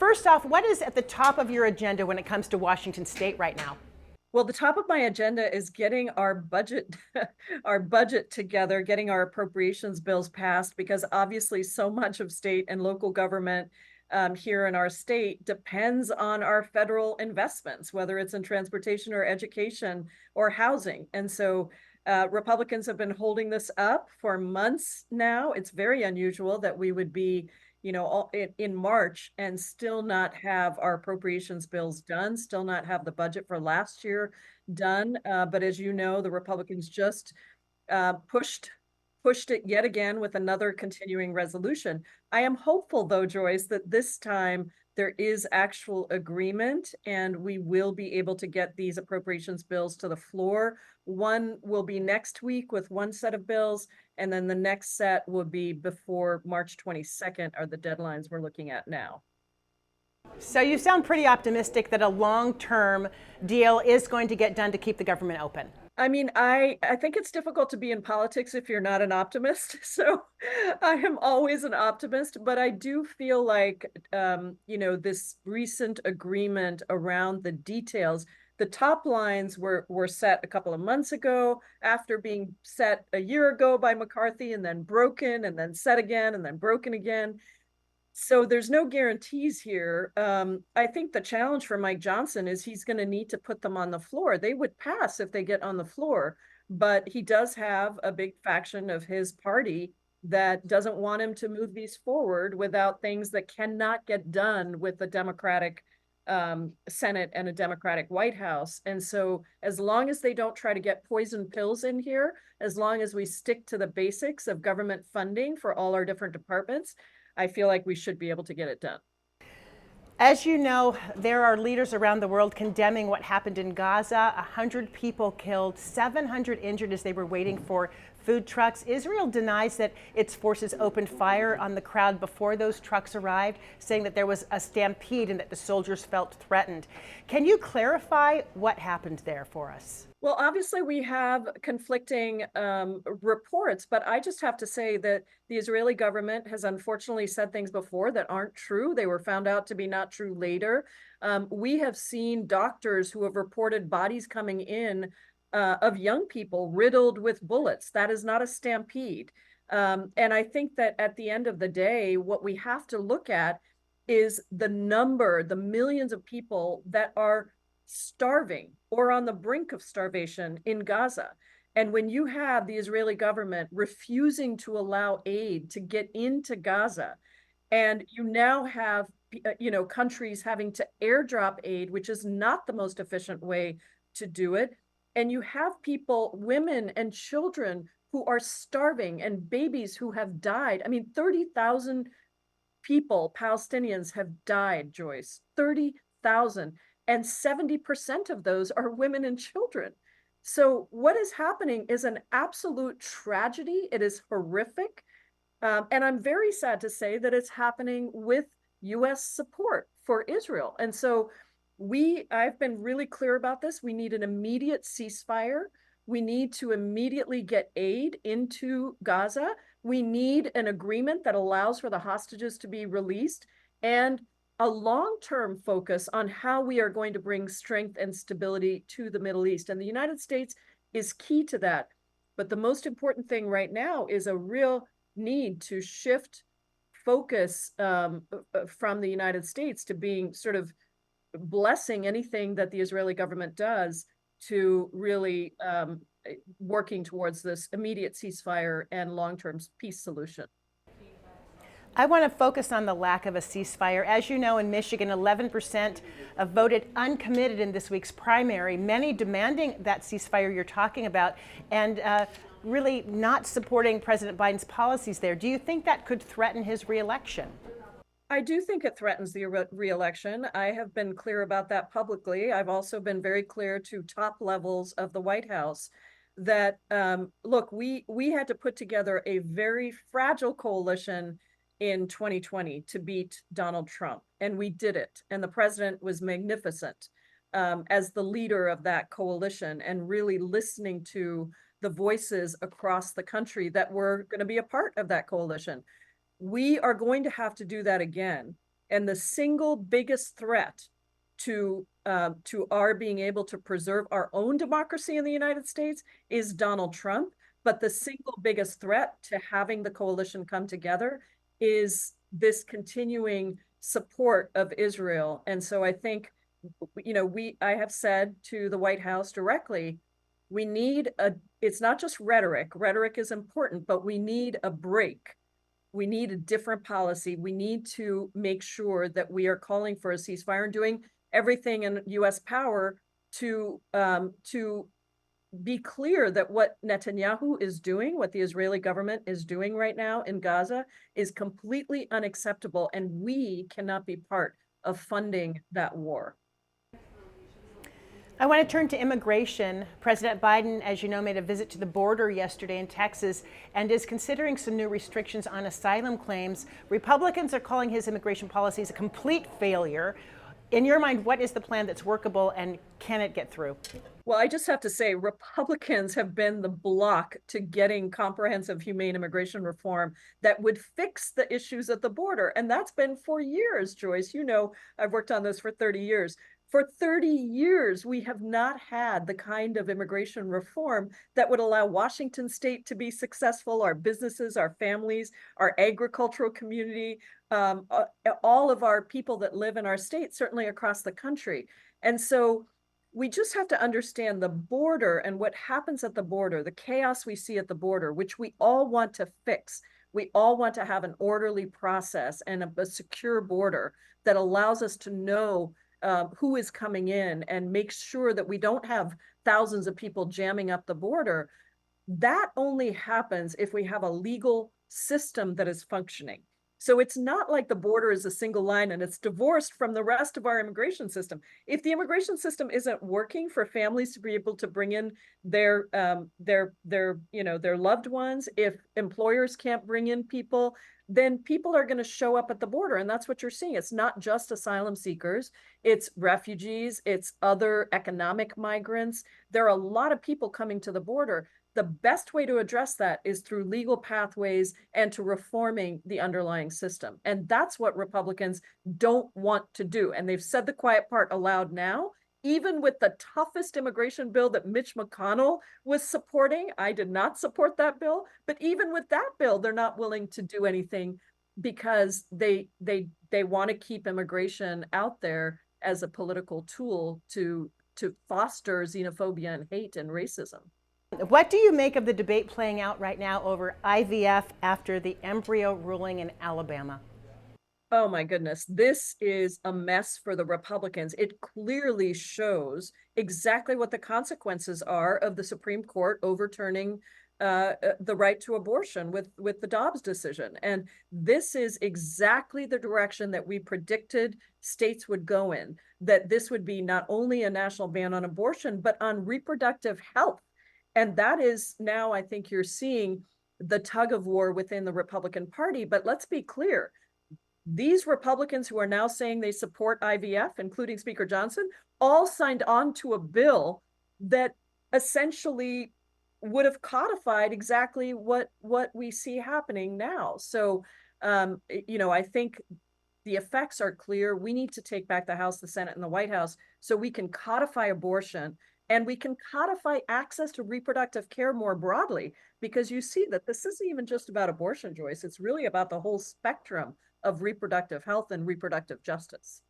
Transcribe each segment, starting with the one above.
First off, what is at the top of your agenda when it comes to Washington State right now? Well, the top of my agenda is getting our budget our budget together, getting our appropriations bills passed, because obviously so much of state and local government here in our state depends on our federal investments, whether it's in transportation or education or housing. And so Republicans have been holding this up for months now. It's very unusual that we would be, all in March and still not have our appropriations bills done, still not have the budget for last year done. But as you know, the Republicans just pushed it yet again with another continuing resolution. I am hopeful, though, Joyce, that this time there is actual agreement and we will be able to get these appropriations bills to the floor. One will be next week with one set of bills, and then the next set will be before March 22nd are the deadlines we're looking at now. So you sound pretty optimistic that a long-term deal is going to get done to keep the government open. I mean, I think it's difficult to be in politics if you're not an optimist. So I am always an optimist, but I do feel like, this recent agreement around the details, the top lines were set a couple of months ago after being set a year ago by McCarthy and then broken and then set again and then broken again. So there's no guarantees here. I think the challenge for Mike Johnson is he's going to need to put them on the floor. They would pass if they get on the floor, but he does have a big faction of his party that doesn't want him to move these forward without things that cannot get done with the Democratic Senate and a Democratic White House. And so as long as they don't try to get poison pills in here, as long as we stick to the basics of government funding for all our different departments, I feel like we should be able to get it done. As you know, there are leaders around the world condemning what happened in Gaza. 100 people killed, 700 injured as they were waiting for food trucks. Israel denies that its forces opened fire on the crowd before those trucks arrived, saying that there was a stampede and that the soldiers felt threatened. Can you clarify what happened there for us? Well, obviously we have conflicting reports, but I just have to say that the Israeli government has unfortunately said things before that aren't true. They were found out to be not true later. We have seen doctors who have reported bodies coming in of young people riddled with bullets. That is not a stampede. And I think that at the end of the day, what we have to look at is the number, the millions of people that are starving or on the brink of starvation in Gaza. And when you have the Israeli government refusing to allow aid to get into Gaza, and you now have, countries having to airdrop aid, which is not the most efficient way to do it, and you have people, women and children who are starving and babies who have died. I mean, 30,000 people, Palestinians, have died, Joyce, 30,000. And 70% of those are women and children. So what is happening is an absolute tragedy. It is horrific. And I'm very sad to say that it's happening with US support for Israel. And so I've been really clear about this. We need an immediate ceasefire. We need to immediately get aid into Gaza. We need an agreement that allows for the hostages to be released, and a long-term focus on how we are going to bring strength and stability to the Middle East. And the United States is key to that. But the most important thing right now is a real need to shift focus from the United States to being sort of blessing anything that the Israeli government does to really working towards this immediate ceasefire and long-term peace solution. I want to focus on the lack of a ceasefire. As you know, in Michigan, 11% have voted uncommitted in this week's primary, many demanding that ceasefire you're talking about, and really not supporting President Biden's policies there. Do you think that could threaten his reelection? I do think it threatens the reelection. I have been clear about that publicly. I've also been very clear to top levels of the White House that, look, we had to put together a very fragile coalition in 2020 to beat Donald Trump. And we did it. And the president was magnificent as the leader of that coalition and really listening to the voices across the country that were going to be a part of that coalition. We are going to have to do that again. And the single biggest threat to our being able to preserve our own democracy in the United States is Donald Trump. But the single biggest threat to having the coalition come together is this continuing support of Israel. And so I think, I have said to the White House directly, we need it's not just rhetoric. Rhetoric is important, but we need a break. We need a different policy. We need to make sure that we are calling for a ceasefire and doing everything in U.S. power to be clear that what Netanyahu is doing, what the Israeli government is doing right now in Gaza, is completely unacceptable, and we cannot be part of funding that war. I want to turn to immigration. President Biden, as you know, made a visit to the border yesterday in Texas and is considering some new restrictions on asylum claims. Republicans are calling his immigration policies a complete failure. In your mind, what is the plan that's workable and can it get through? Well, I just have to say, Republicans have been the block to getting comprehensive, humane immigration reform that would fix the issues at the border. And that's been for years, Joyce. You know, I've worked on this for 30 years. For 30 years, we have not had the kind of immigration reform that would allow Washington state to be successful, our businesses, our families, our agricultural community, all of our people that live in our state, certainly across the country. And so we just have to understand the border and what happens at the border, the chaos we see at the border, which we all want to fix. We all want to have an orderly process and a secure border that allows us to know who is coming in and make sure that we don't have thousands of people jamming up the border. That only happens if we have a legal system that is functioning. So it's not like the border is a single line and it's divorced from the rest of our immigration system. If the immigration system isn't working for families to be able to bring in their loved ones, if employers can't bring in people, then people are going to show up at the border. And that's what you're seeing. It's not just asylum seekers, it's refugees, it's other economic migrants. There are a lot of people coming to the border. The best way to address that is through legal pathways and to reforming the underlying system. And that's what Republicans don't want to do. And they've said the quiet part aloud now. Even with the toughest immigration bill that Mitch McConnell was supporting, I did not support that bill, but even with that bill, they're not willing to do anything because they want to keep immigration out there as a political tool to foster xenophobia and hate and racism. What do you make of the debate playing out right now over IVF after the embryo ruling in Alabama? Oh my goodness, this is a mess for the Republicans. It clearly shows exactly what the consequences are of the Supreme Court overturning the right to abortion with the Dobbs decision. And this is exactly the direction that we predicted states would go in, that this would be not only a national ban on abortion, but on reproductive health. And that is now, I think you're seeing the tug of war within the Republican Party. But let's be clear, these Republicans who are now saying they support IVF, including Speaker Johnson, all signed on to a bill that essentially would have codified exactly what we see happening now. So, I think the effects are clear. We need to take back the House, the Senate, and the White House so we can codify abortion. And we can codify access to reproductive care more broadly, because you see that this isn't even just about abortion, Joyce. It's really about the whole spectrum of reproductive health and reproductive justice.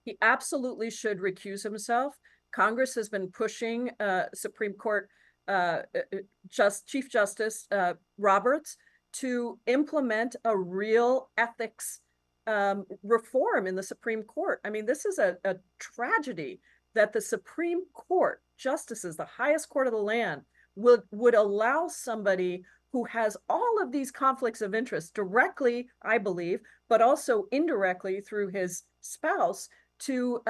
He absolutely should recuse himself. Congress has been pushing Supreme Court Chief Justice Roberts to implement a real ethics reform in the Supreme Court. I mean, this is a tragedy that the Supreme Court justices, the highest court of the land, would allow somebody who has all of these conflicts of interest directly, I believe, but also indirectly through his spouse, to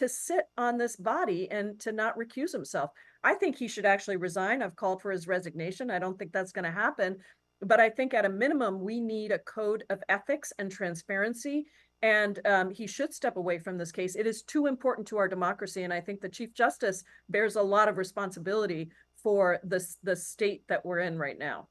sit on this body and to not recuse himself. I think he should actually resign. I've called for his resignation. I don't think that's going to happen. But I think at a minimum, we need a code of ethics and transparency And he should step away from this case. It is too important to our democracy. And I think the Chief Justice bears a lot of responsibility for the state that we're in right now.